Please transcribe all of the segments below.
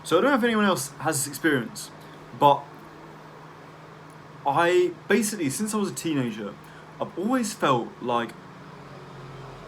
So I don't know if anyone else has this experience, but I basically, since I was a teenager, I've always felt like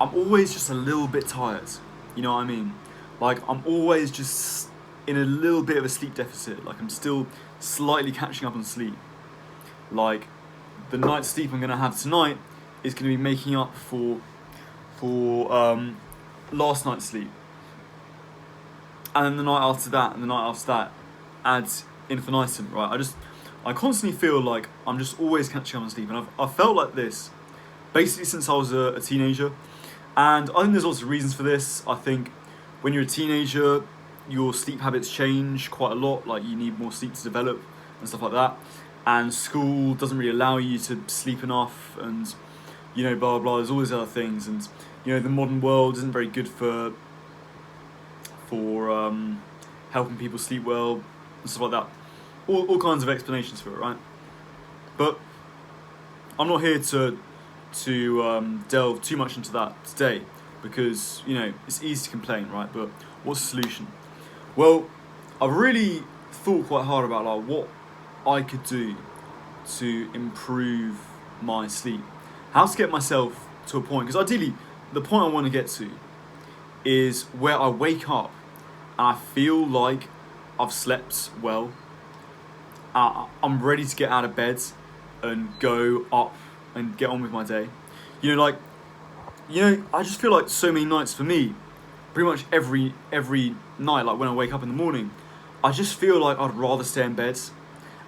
I'm always just a little bit tired. You know what I mean? Like I'm always just in a little bit of a sleep deficit. Like I'm still slightly catching up on sleep. Like the night's sleep I'm gonna have tonight is gonna be making up for last night's sleep, and then the night after that, and the night after that, adds infinitum. Right? I constantly feel like I'm just always catching up on sleep, and I've felt like this basically since I was a teenager. And I think there's lots of reasons for this. I think when you're a teenager, your sleep habits change quite a lot. Like you need more sleep to develop and stuff like that. And school doesn't really allow you to sleep enough, and blah blah blah. There's all these other things, and the modern world isn't very good for helping people sleep well and stuff like that. All kinds of explanations for it, right? But I'm not here to delve too much into that today, because it's easy to complain, right? But what's the solution? Well, I've really thought quite hard about like what I could do to improve my sleep, how to get myself to a point, because ideally the point I want to get to is where I wake up and I feel like I've slept well. I'm ready to get out of bed and go up and get on with my day. I just feel like so many nights for me, pretty much every night, like when I wake up in the morning, I just feel like I'd rather stay in bed.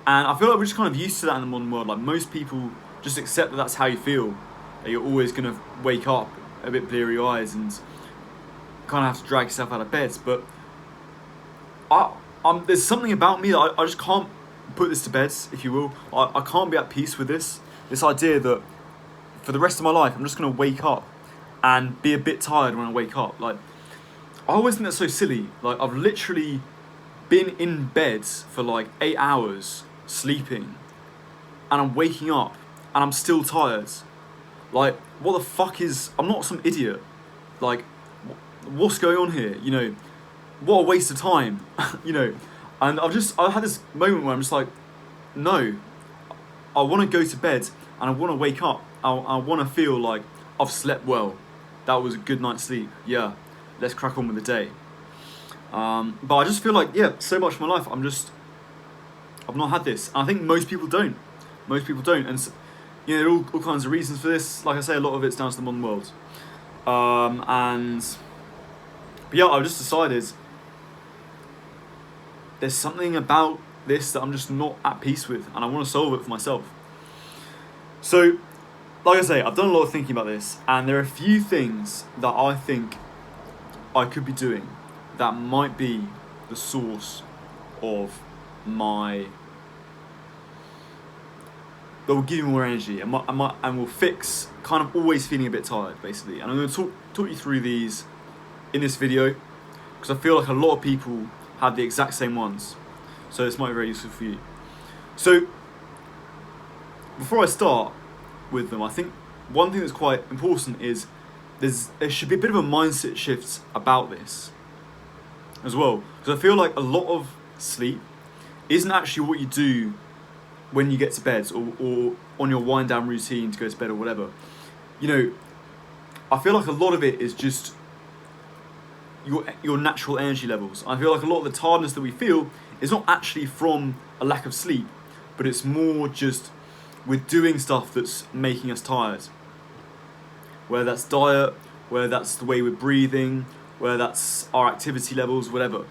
And I feel like we're just kind of used to that in the modern world. Like most people just accept that that's how you feel. That you're always going to wake up a bit bleary eyes and kind of have to drag yourself out of bed. But there's something about me that I just can't put this to bed, if you will. I can't be at peace with this idea that for the rest of my life I'm just going to wake up and be a bit tired when I wake up. Like I always think that's so silly. Like I've literally been in bed for like 8 hours sleeping, and I'm waking up and I'm still tired. Like what the fuck I'm not some idiot. Like what's going on here? What a waste of time. And I had this moment where I'm just like, no, I want to go to bed and I want to wake up. I want to feel like I've slept well. That was a good night's sleep. Yeah, let's crack on with the day. But I just feel like, so much of my life I've not had this. And I think most people don't. And there are all kinds of reasons for this. Like I say, a lot of it's down to the modern world. But I've just decided there's something about this that I'm just not at peace with, and I want to solve it for myself. So, like I say, I've done a lot of thinking about this, and there are a few things that I think I could be doing that might be the source of that will give me more energy and will fix kind of always feeling a bit tired, basically. And I'm going to talk you through these in this video, because I feel like a lot of people have the exact same ones. So this might be very useful for you. So before I start with them, I think one thing that's quite important is there should be a bit of a mindset shift about this as well. Because I feel like a lot of sleep isn't actually what you do when you get to bed or on your wind down routine to go to bed or whatever. I feel like a lot of it is just your natural energy levels. I feel like a lot of the tiredness that we feel is not actually from a lack of sleep, but it's more just we're doing stuff that's making us tired. Whether that's diet, whether that's the way we're breathing, whether that's our activity levels, whatever.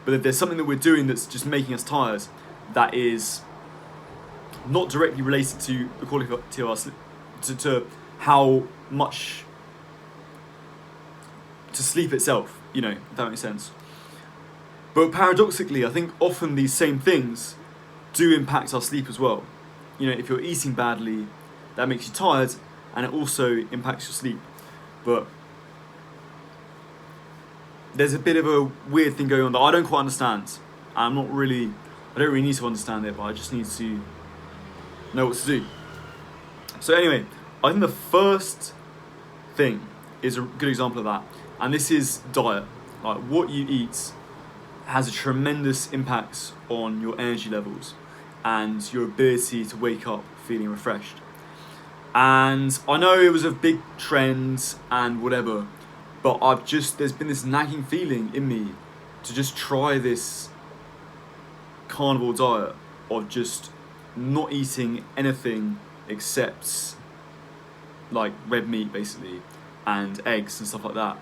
But if there's something that we're doing that's just making us tired, that is not directly related to the quality of our sleep, to how much to sleep itself, if that makes sense. But paradoxically, I think often these same things do impact our sleep as well. If you're eating badly, that makes you tired, and it also impacts your sleep. But there's a bit of a weird thing going on that I don't quite understand. I don't really need to understand it, but I just need to know what to do. So anyway, I think the first thing is a good example of that, and this is diet. Like what you eat has a tremendous impact on your energy levels and your ability to wake up feeling refreshed. And I know it was a big trend and whatever, but there's been this nagging feeling in me to just try this carnivore diet of just not eating anything except like red meat basically and eggs and stuff like that.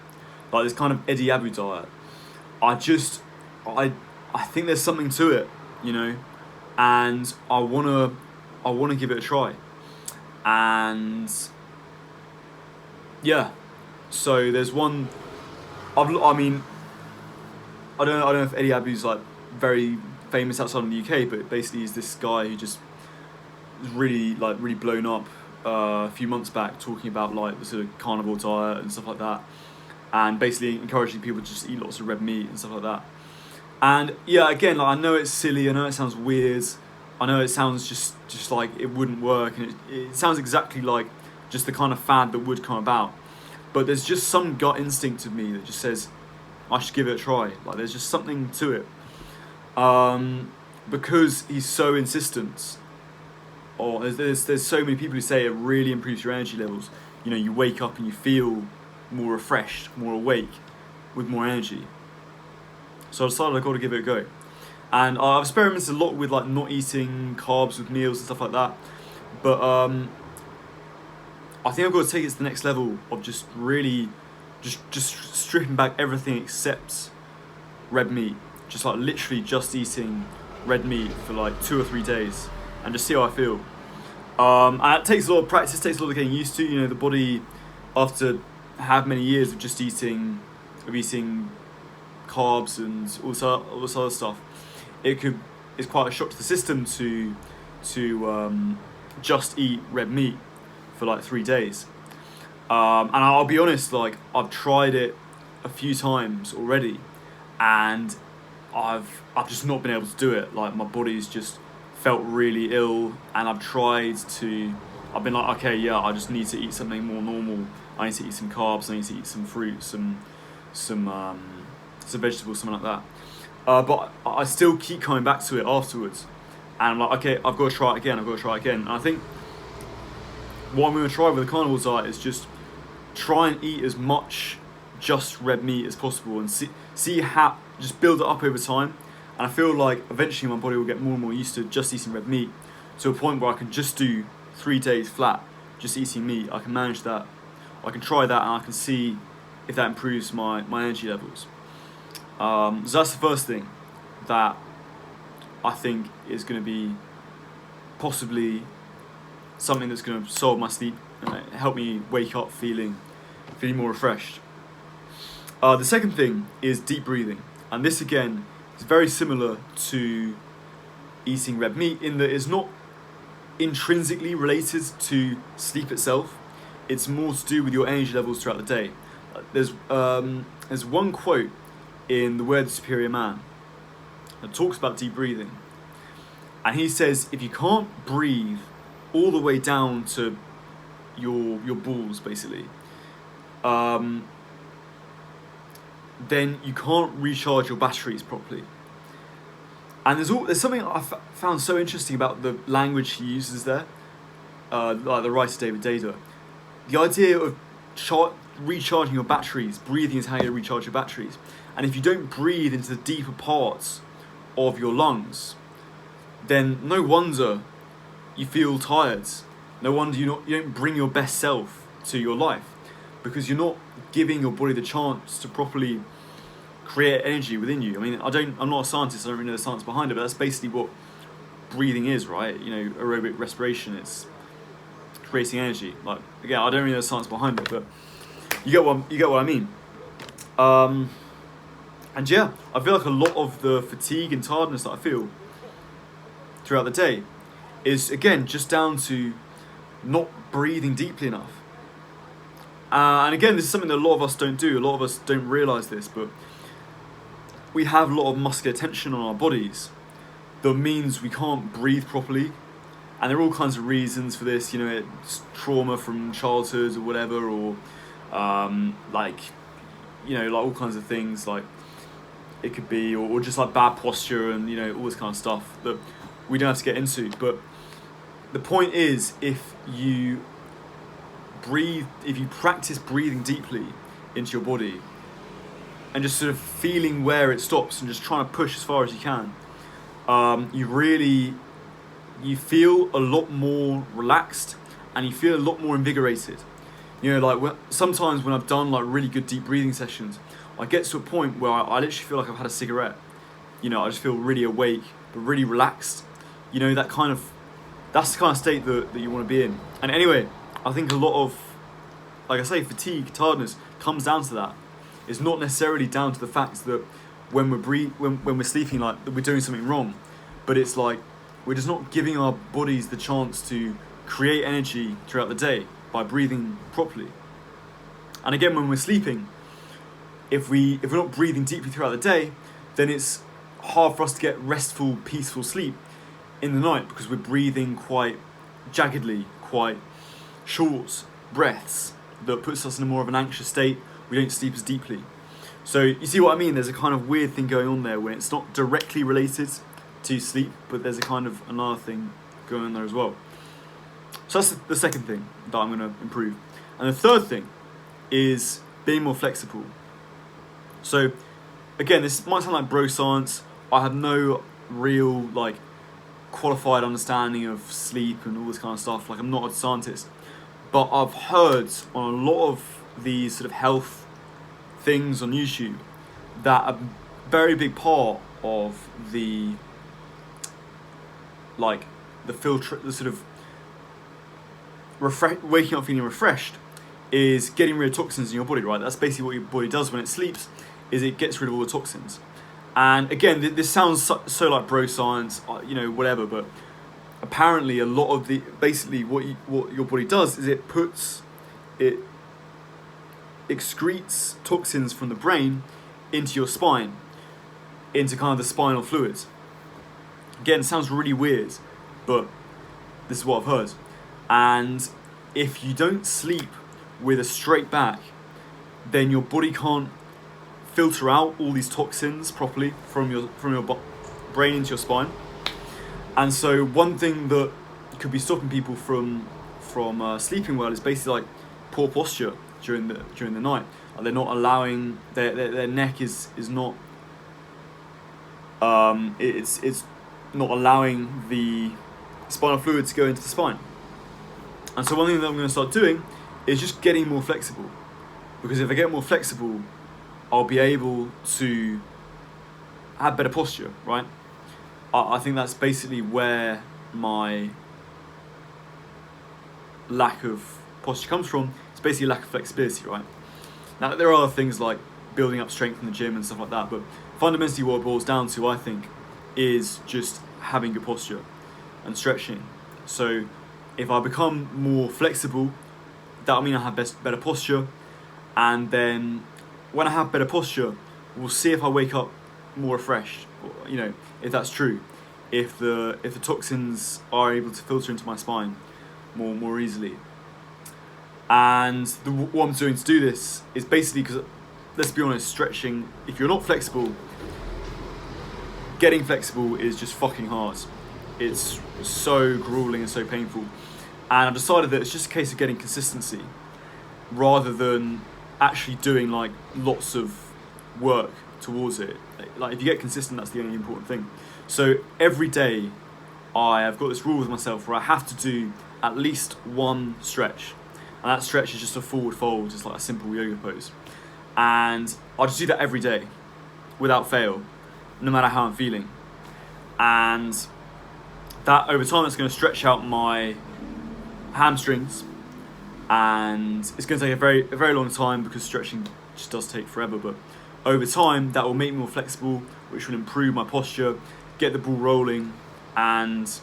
Like this kind of Eddie Abu diet. I think there's something to it, you know, and I wanna give it a try. And yeah, so there's one. I mean, I don't know if Eddie Abu's like very famous outside of the UK, but basically he's this guy who just was really blown up a few months back, talking about like the sort of carnivore diet and stuff like that, and basically encouraging people to just eat lots of red meat and stuff like that. And yeah, again, like I know it's silly, I know it sounds weird, I know it sounds just like it wouldn't work, and it sounds exactly like just the kind of fad that would come about. But there's just some gut instinct of me that just says I should give it a try. Like there's just something to it, because he's so insistent. Or there's so many people who say it really improves your energy levels. You know, you wake up and you feel more refreshed, more awake, with more energy. So I decided I've got to give it a go. And I've experimented a lot with like not eating carbs with meals and stuff like that. But I think I've got to take it to the next level of just really just stripping back everything except red meat. Just like literally just eating red meat for like 2 or 3 days and just see how I feel. And it takes a lot of practice, takes a lot of getting used to. You know, the body, after have many years of just eating carbs and all this other stuff, it's quite a shock to the system to just eat red meat for like 3 days. And I'll be honest, like I've tried it a few times already, and I've just not been able to do it. Like my body's just felt really ill, and I've been like, okay, yeah, I just need to eat something more normal. I need to eat some carbs, I need to eat some fruit, some vegetables, something like that. But I still keep coming back to it afterwards, and I'm like, okay, I've got to try it again. And I think what I'm going to try with the carnivore diet is just try and eat as much just red meat as possible, and see how, just build it up over time. And I feel like eventually my body will get more and more used to just eating red meat, to a point where I can just do 3 days flat, just eating meat. I can manage that. I can try that, and I can see if that improves my energy levels. So that's the first thing that I think is going to be possibly something that's going to solve my sleep and help me wake up feeling more refreshed. The second thing is deep breathing, and this again is very similar to eating red meat in that it's not intrinsically related to sleep itself. It's more to do with your energy levels throughout the day. There's one quote in The Way of the Superior Man that talks about deep breathing, and he says if you can't breathe all the way down to your balls, basically, then you can't recharge your batteries properly. And there's something I found so interesting about the language he uses there, like the writer David Dada. The idea of recharging your batteries, breathing is how you recharge your batteries. And if you don't breathe into the deeper parts of your lungs, then no wonder you feel tired. No wonder you don't bring your best self to your life, because you're not giving your body the chance to properly create energy within you. I mean, I'm not a scientist, I don't really know the science behind it, but that's basically what breathing is, right? You know, aerobic respiration, it's creating energy. Like, again, I don't really know the science behind it, but you get what I mean. And yeah, I feel like a lot of the fatigue and tiredness that I feel throughout the day is, again, just down to not breathing deeply enough. And again, this is something that a lot of us don't do. A lot of us don't realise this, but we have a lot of muscular tension on our bodies that means we can't breathe properly. And there are all kinds of reasons for this, you know, it's trauma from childhood or whatever, or like all kinds of things. Like, it could be, or just like bad posture and all this kind of stuff that we don't have to get into. But the point is, if you practice breathing deeply into your body and just sort of feeling where it stops and just trying to push as far as you can, you feel a lot more relaxed and you feel a lot more invigorated. Sometimes when I've done like really good deep breathing sessions, I get to a point where I literally feel like I've had a cigarette. I just feel really awake but really relaxed. That's the kind of state that you want to be in. And anyway, I think a lot of, like I say, fatigue, tiredness comes down to that. It's not necessarily down to the fact that when we're sleeping, like that we're doing something wrong, but it's like we're just not giving our bodies the chance to create energy throughout the day by breathing properly. And again, when we're sleeping, if we're not breathing deeply throughout the day, then it's hard for us to get restful, peaceful sleep in the night because we're breathing quite jaggedly, quite short breaths that puts us in a more of an anxious state. We don't sleep as deeply. So you see what I mean? There's a kind of weird thing going on there where it's not directly related to sleep, but there's a kind of another thing going on there as well. So that's the second thing that I'm going to improve. And the third thing is being more flexible. So again, this might sound like bro science. I have no real qualified understanding of sleep and all this kind of stuff. I'm not a scientist, but I've heard on a lot of these sort of health things on YouTube that a very big part of the filter, the sort of waking up feeling refreshed, is getting rid of toxins in your body, right? That's basically what your body does when it sleeps, is it gets rid of all the toxins. And again, this sounds so like bro science, whatever, but apparently a lot of basically what your body does is it excretes toxins from the brain into your spine, into kind of the spinal fluids. Again, it sounds really weird, but this is what I've heard. And if you don't sleep with a straight back, then your body can't filter out all these toxins properly from your brain into your spine. And so one thing that could be stopping people from sleeping well is basically poor posture during the night. They're not allowing their neck is not it's not allowing the spinal fluid to go into the spine. And so one thing that I'm going to start doing is just getting more flexible, because if I get more flexible, I'll be able to have better posture, right? I think that's basically where my lack of posture comes from. It's basically lack of flexibility, right? Now, there are other things like building up strength in the gym and stuff like that, but fundamentally what it boils down to, I think, is just having good posture and stretching. So if I become more flexible, that'll mean I have better posture, and then when I have better posture, we'll see if I wake up more refreshed, if that's true, if the toxins are able to filter into my spine more easily. And what I'm doing to do this is basically, because let's be honest, stretching, if you're not flexible, getting flexible is just fucking hard. It's so grueling and so painful. And I've decided that it's just a case of getting consistency rather than actually doing lots of work towards it. If you get consistent, that's the only important thing. So every day I have got this rule with myself where I have to do at least one stretch. And that stretch is just a forward fold, just like a simple yoga pose. And I just do that every day without fail, no matter how I'm feeling. And that over time, it's going to stretch out my hamstrings, and it's going to take a very long time because stretching just does take forever, but over time that will make me more flexible, which will improve my posture, get the ball rolling, and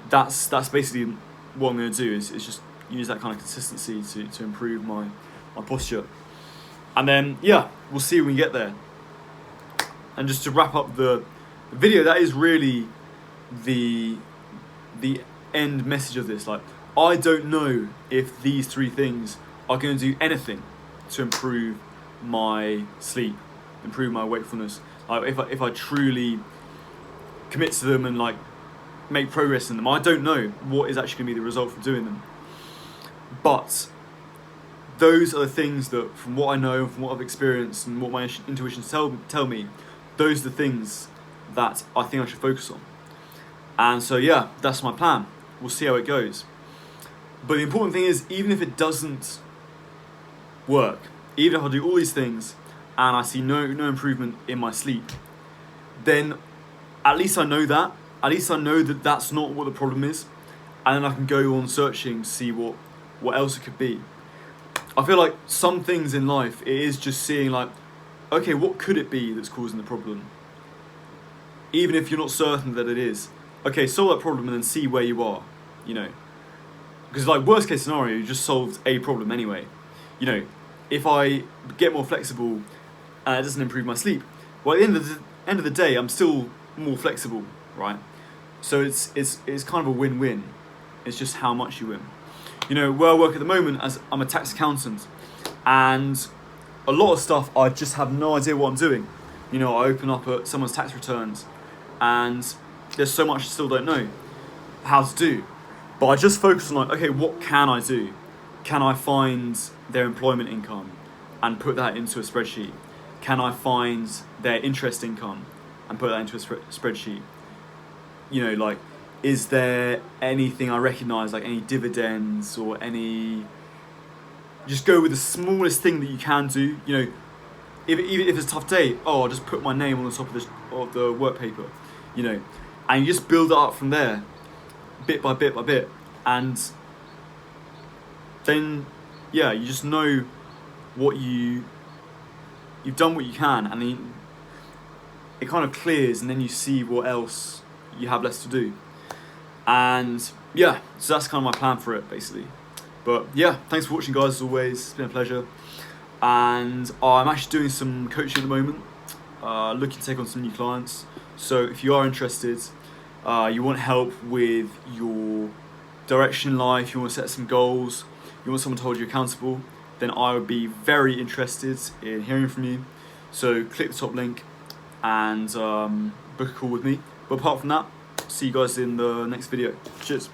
that's basically what I'm going to do is just use that kind of consistency to improve my posture. And then we'll see when we get there. And just to wrap up the video, that is really the end message of this. I don't know if these three things are going to do anything to improve my sleep, improve my wakefulness. Like if I truly commit to them and like make progress in them, I don't know what is actually going to be the result from doing them. But those are the things that, from what I know, from what I've experienced, and what my intuitions tell me, those are the things that I think I should focus on. And so yeah, that's my plan. We'll see how it goes. But the important thing is, even if it doesn't work, even if I do all these things and I see no improvement in my sleep, then at least I know that. At least I know that that's not what the problem is, and then I can go on searching to see what else it could be. I feel like some things in life, it is just seeing like, okay, what could it be that's causing the problem? Even if you're not certain that it is. Okay, solve that problem and then see where you are, you know. Because like worst case scenario, you just solved a problem anyway. You know, if I get more flexible and it doesn't improve my sleep, well, at the end of the day, I'm still more flexible, right? So it's kind of a win-win. It's just how much you win. You know, where I work at the moment, as I'm a tax accountant, and a lot of stuff I just have no idea what I'm doing. You know, I open up at someone's tax returns, and there's so much I still don't know how to do. But I just focus on like, okay, what can I do? Can I find their employment income and put that into a spreadsheet? Can I find their interest income and put that into a spreadsheet? You know, like, is there anything I recognise, like any dividends or any... Just go with the smallest thing that you can do. You know, even if it's a tough day, I'll just put my name on the top of the work paper, you know. And you just build it up from there, bit by bit by bit. And then, yeah, you just know what you've done what you can, and then it kind of clears, and then you see what else you have less to do. And yeah, so that's kind of my plan for it, basically. But yeah, thanks for watching, guys, as always. It's been a pleasure. And I'm actually doing some coaching at the moment, looking to take on some new clients. So if you are interested, you want help with your direction in life, you want to set some goals, you want someone to hold you accountable, then I would be very interested in hearing from you. So click the top link and book a call with me. But apart from that, see you guys in the next video. Cheers.